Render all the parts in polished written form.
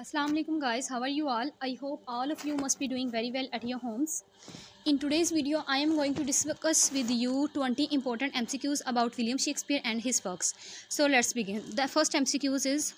Assalamu alaikum guys, how are you all? I hope all of you must be doing very well at your homes. In today's video, I am going to discuss with you 20 important MCQs about William Shakespeare and his works. So let's begin. The first MCQs is,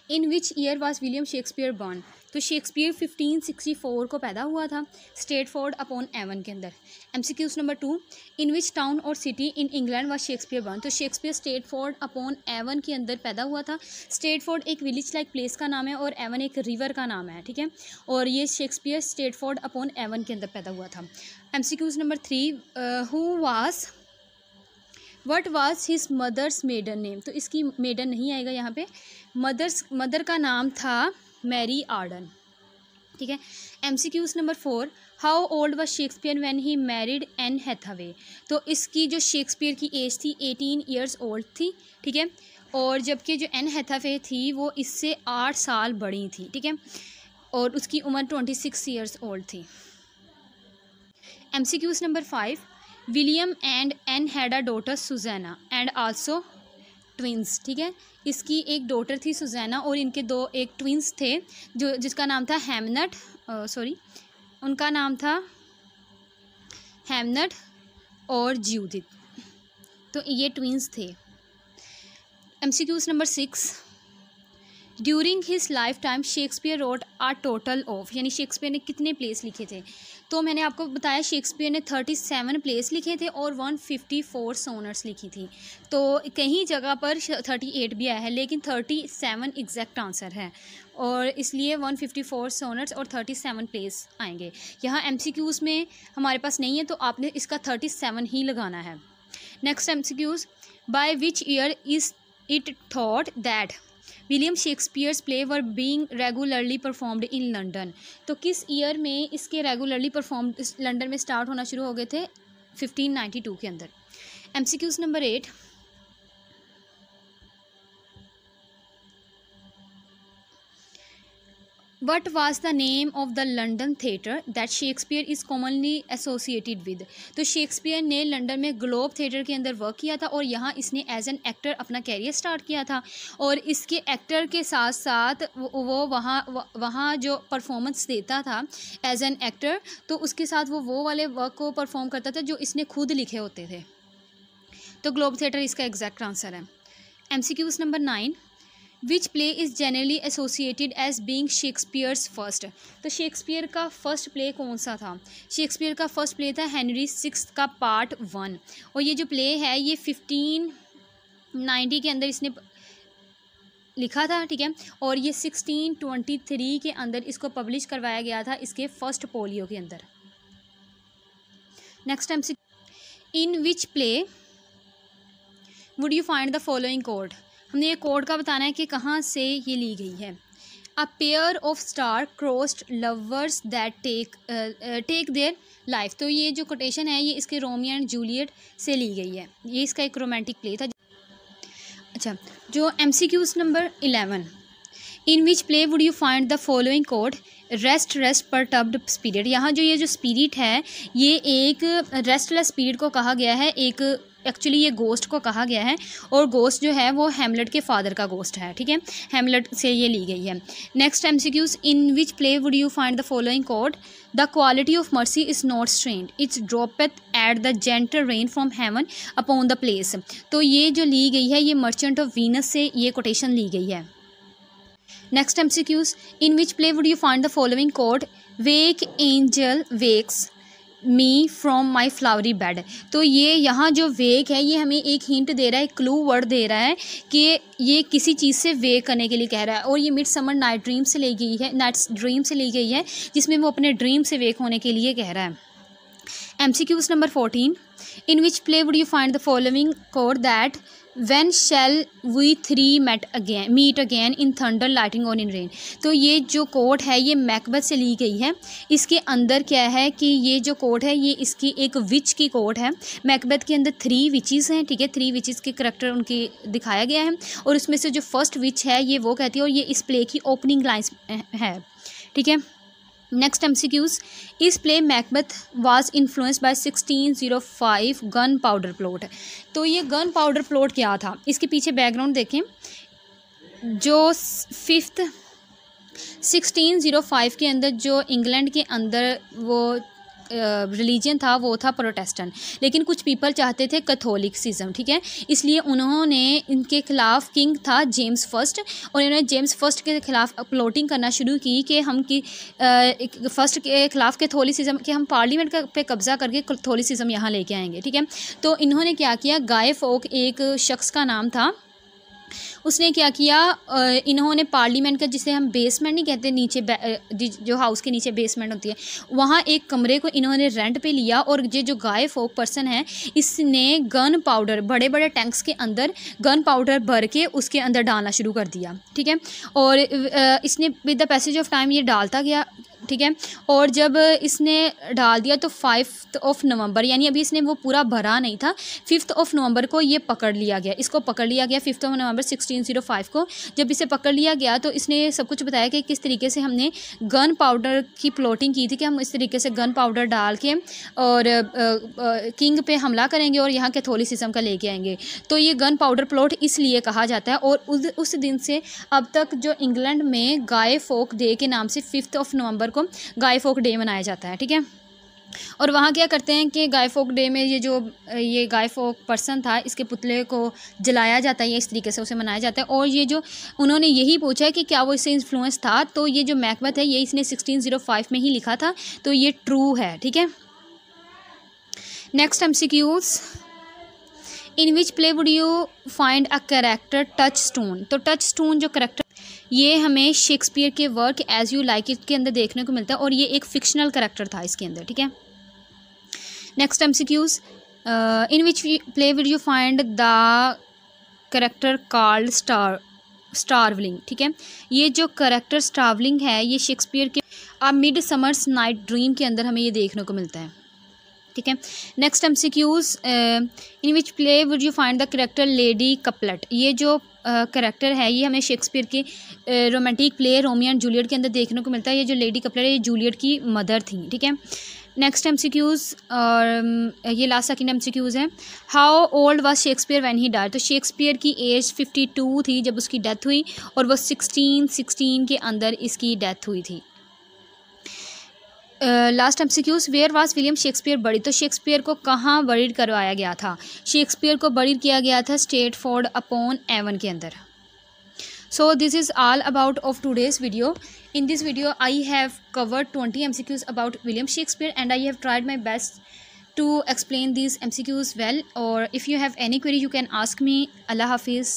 in which year was William Shakespeare born? तो Shakespeare 1564 को पैदा हुआ था Stratford upon Avon के अंदर. MCQs number 2, इन विच town और city in England was Shakespeare burn? तो Shakespeare Stratford upon Avon के अंदर पैदा हुआ था. स्ट्रेटफोर्ड एक विलेज लाइक प्लेस का नाम है और एवन एक रिवर का नाम है, ठीक है. और ये शेक्सपियर स्ट्रेटफोर्ड अपॉन एवन के अंदर पैदा हुआ था. MCQs number 3, what was his mother's maiden name? तो इसकी मेडन नहीं आएगा यहाँ पे. मदर का नाम था मैरी आर्डन, ठीक है. MCQs number 4, how old was Shakespeare when he married Anne Hathaway? तो इसकी जो शेक्सपियर की एज थी 18 ईयर्स ओल्ड थी, ठीक है. और जबकि जो एन हैथावे थी वो इससे 8 साल बड़ी थी, ठीक है. और उसकी उम्र 26 ईयर्स ओल्ड थी. MCQs number 5, William and Anne had a daughter Susanna and also twins, ठीक है. इसकी एक डॉटर थी सुजैना और इनके एक ट्विंस थे जो जिसका नाम था उनका नाम था हेमनट और ज्यूदिथ. तो ये ट्विंस थे. MCQs number 6, during his life time Shakespeare wrote a total of, यानी शेक्सपियर ने कितने प्लेस लिखे थे? तो मैंने आपको बताया शेक्सपियर ने 37 प्लेस लिखे थे और 154 सोनट्स लिखी थी. तो कहीं जगह पर 38 भी आया है लेकिन 37 एग्जैक्ट आंसर है और इसलिए 154 सोनट्स और 37 प्लेस आएंगे. यहाँ MCQs में हमारे पास नहीं है तो आपने इसका 37 ही लगाना है. Next MCQs, by which year is it thought that William Shakespeare's play were being regularly performed in London? तो किस ईयर में इसके रेगुलरली परफॉर्म लंदन में स्टार्ट होना शुरू हो गए थे? 1592 के अंदर. MCQs number 8, What was the name of the London theatre that Shakespeare is commonly associated with? तो शेक्सपियर ने लंदन में ग्लोब थिएटर के अंदर वर्क किया था और यहाँ इसने एज एन एक्टर अपना कैरियर स्टार्ट किया था और इसके एक्टर के साथ साथ वो वहाँ जो परफॉर्मेंस देता था एज एन एक्टर, तो उसके साथ वो वाले वर्क को परफॉर्म करता था जो इसने खुद लिखे होते थे. तो ग्लोब थिएटर इसका एग्जैक्ट आंसर है. MCQs number 9, which play is generally associated as being Shakespeare's first? तो शेक्सपियर का फर्स्ट प्ले कौन सा था? शेक्सपियर का फर्स्ट प्ले था हेनरी VI का पार्ट 1 और ये जो प्ले है ये 1590 के अंदर इसने लिखा था, ठीक है. और ये 1623 के अंदर इसको पब्लिश करवाया गया था इसके फर्स्ट पोलियो के अंदर. Next MCQ, in which play would you find the following code? हमने ये कोड का बताना है कि कहाँ से ये ली गई है. A pair of star crossed lovers that take their life. तो ये जो कोटेशन है ये इसके रोमियो एंड जूलियट से ली गई है. ये इसका एक रोमांटिक प्ले था. अच्छा, जो MCQs number 11, in which play would you find the following code? Rest perturbed spirit. यहाँ जो ये जो स्पिरिट है ये एक रेस्टलेस स्पिरिट को कहा गया है, एक एक्चुअली ये गोस्ट को कहा गया है और गोस्ट जो है वो हैमलेट के फादर का गोस्ट है, ठीक है. हैमलेट से ये ली गई है. Next MCQs, in which play would you find the following code? The quality of mercy is not strained, it's droppeth at the gentle rain from heaven upon the place. तो ये जो ली गई है ये मर्चेंट ऑफ वीनस से ये quotation ली गई है. Next MCQs, in which play would you find the following code? Wake angel wakes me from my flowery bed. तो ये यहाँ जो वेक है ये हमें एक हिंट दे रहा है, क्लू वर्ड दे रहा है कि ये किसी चीज़ से वेक करने के लिए कह रहा है और ये मिडसमर नाइट ड्रीम से ली गई है, नाइट्स ड्रीम से ली गई है जिसमें वो अपने ड्रीम से वेक होने के लिए कह रहा है. MCQs number 14, in which play would you find the following code that When shall we three meet again in thunder, lightning और in rain? तो ये जो कोड है ये मैकबेथ से ली गई है. इसके अंदर क्या है कि ये जो कोड है ये इसकी एक विच की कोड है. मैकबेथ के अंदर 3 विचेस हैं, ठीक है. 3 विचेस के करैक्टर उनके दिखाया गया है और उसमें से जो फर्स्ट विच है ये वो कहती है और ये इस प्ले की ओपनिंग लाइन्स है, ठीक है. नेक्स्ट MCQs, इस play Macbeth was influenced by 1605 gun powder plot. तो ये गन पाउडर प्लॉट क्या था? इसके पीछे बैकग्राउंड देखें. जो 5th 1605 के अंदर जो इंग्लैंड के अंदर वो रिलीजन था वो था प्रोटेस्टेंट, लेकिन कुछ पीपल चाहते थे कैथोलिसिज्म, ठीक है। इसलिए उन्होंने इनके खिलाफ, किंग था जेम्स फर्स्ट, और इन्होंने जेम्स फर्स्ट के खिलाफ प्लॉटिंग करना शुरू की कि हम फर्स्ट के खिलाफ कैथोलिसिज्म कि हम पार्लियामेंट पे कब्ज़ा करके कैथोलिसिज्म यहाँ लेके आएंगे, ठीक है। तो इन्होंने क्या किया, गाय फॉक एक शख्स का नाम था, उसने क्या किया, इन्होंने पार्लियामेंट का, जिसे हम बेसमेंट नहीं कहते, नीचे जो हाउस के नीचे बेसमेंट होती है, वहाँ एक कमरे को इन्होंने रेंट पे लिया, और ये जो गाय फॉक पर्सन है इसने गन पाउडर, बड़े बड़े टैंक्स के अंदर गन पाउडर भर के उसके अंदर डालना शुरू कर दिया, ठीक है। और इसने with the passage of time ये डालता गया, ठीक है। और जब इसने डाल दिया तो 5 नवंबर, यानी अभी इसने वो पूरा भरा नहीं था, 5 नवंबर को ये पकड़ लिया गया, इसको पकड़ लिया गया 5 नवंबर 1605 को। जब इसे पकड़ लिया गया तो इसने सब कुछ बताया कि किस तरीके से हमने गन पाउडर की प्लॉटिंग की थी, कि हम इस तरीके से गन पाउडर डाल के और किंग पे हमला करेंगे और यहाँ कैथोलिसिज्म का लेके आएंगे। तो ये गन पाउडर प्लॉट इसलिए कहा जाता है, और उस दिन से अब तक जो इंग्लैंड में गाय फॉक डे के नाम से 5 नवंबर को गाय फॉक डे मनाया जाता है, ठीक है। और वहाँ क्या करते हैं कि गाय फॉक डे में ये गाय फॉक पर्सन था, इसके पुतले को जलाया जाता है, ये इस तरीके से उसे मनाया जाता है। और ये जो उन्होंने यही पूछा है कि क्या वो इससे इन्फ्लुएंस था, तो ये जो मैकबेथ है ये इसने 1605 में ही लिखा था, तो ये ट्रू है, ठीक है। Next MCQs, in which play would you find a character touch stone. तो टच स्टोन जो करेक्टर, ये हमें शेक्सपियर के work as you like it के अंदर देखने को मिलता है, और ये एक फिक्शनल करेक्टर था इसके अंदर, ठीक है। Next MCQs, in which play would you find the character called Starveling, ठीक है। ये जो करेक्टर स्टारवलिंग है ये शेक्सपियर के a mid summers night dream के अंदर हमें ये देखने को मिलता है, ठीक है। Next MCQs, in which play would you find the character lady couplet. ये जो करेक्टर है ये हमें शेक्सपियर के romantic play Romeo and Juliet के अंदर देखने को मिलता है। ये जो लेडी कपलेट है ये जूलियट की मदर थी, ठीक है। नेक्स्ट MCQs, और ये लास्ट सेकंड MCQs है, how old was Shakespeare when he died. तो शेक्सपियर की एज 52 थी जब उसकी डेथ हुई, और वो 1616 के अंदर इसकी डेथ हुई थी। Last MCQs, where was William Shakespeare buried. तो शेक्सपियर को कहाँ बरीड करवाया गया था, शेक्सपियर को बरीड किया गया था स्टेटफोर्ड अपॉन एवन के अंदर। So this is all about of today's video. In this video I have covered 20 MCQs about William Shakespeare, and I have tried my best to explain these MCQs well. Or if you have any query you can ask me. Allah Hafiz.